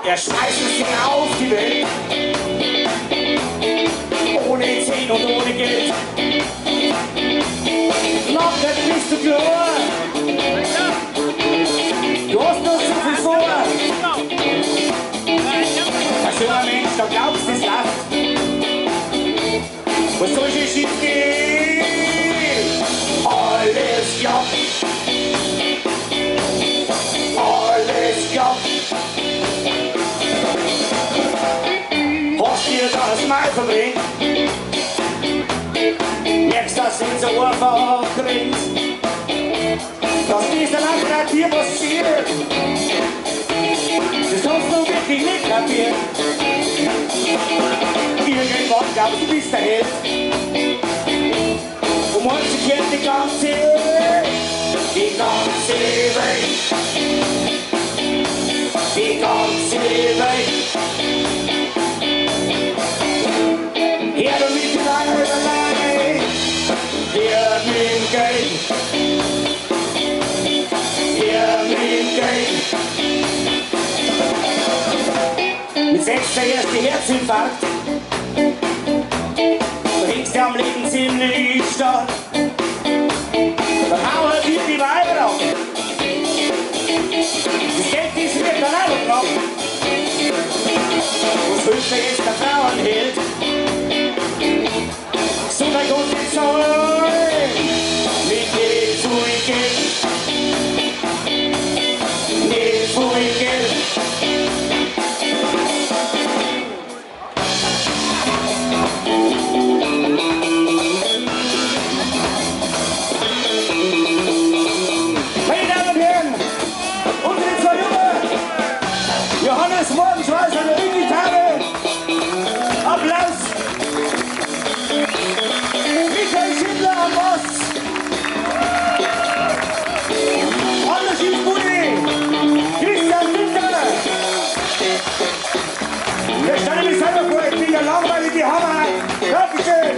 Er schmeißt sich auf die Welt, ohne Zehn und ohne Geld. Noch nicht bist du klar, du hast noch so viel vor. Als junger Mensch, da glaubst du, es läuft. Was soll schon schief gehen? Alles klappt. Alles klappt. Hast dir das Mal verbringt, merkst, dass du so einfach grinst, dass dieser Land dir passiert, das hast du wirklich nicht kapiert. Irgendwann glaubst du, bist der Held, und morgen kennt die ganze Welt, die ganze Welt, die ganze Welt. Her damit die lange allein, her mit Geld, her mit Geld. Mit 6 der erste Herzinfarkt, du hängst ja am Leben ziemlich stark. Dann hauen dir die Weiber auf, das Geld ist mir dann auch noch drauf. Was wünscht dir jetzt der Frauenheld? So mein Gott, jetzt soll mit Geld zu Geld, nicht zu Geld. Meine Damen und Herren, unsere zwei Jungen, Johannes Morgenschweiß an der Gitarre, Applaus. Michael Schindler am Bass, Anders Schießbudi, Christian Winter. Wir stellen mich selber vor, ich bin der langweilige Hammer. Dankeschön.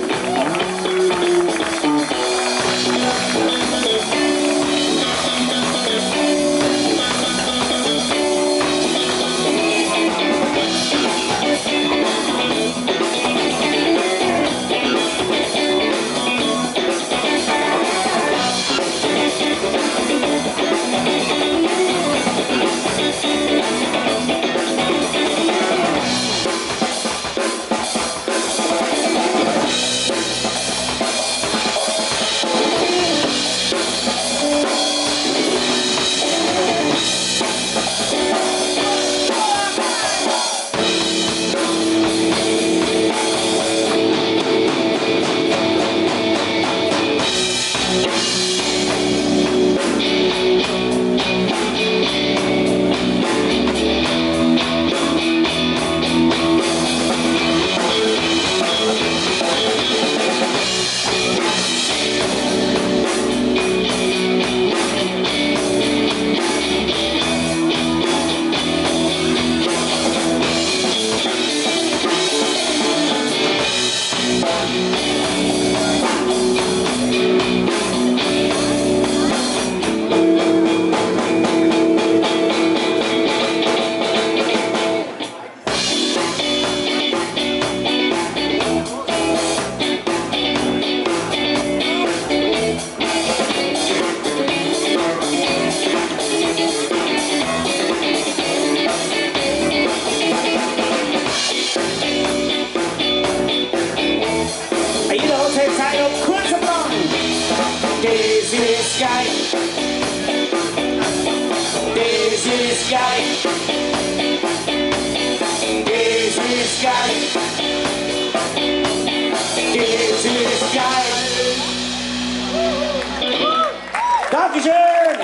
Dankeschön!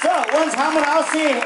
So, uns haben wir aussehen.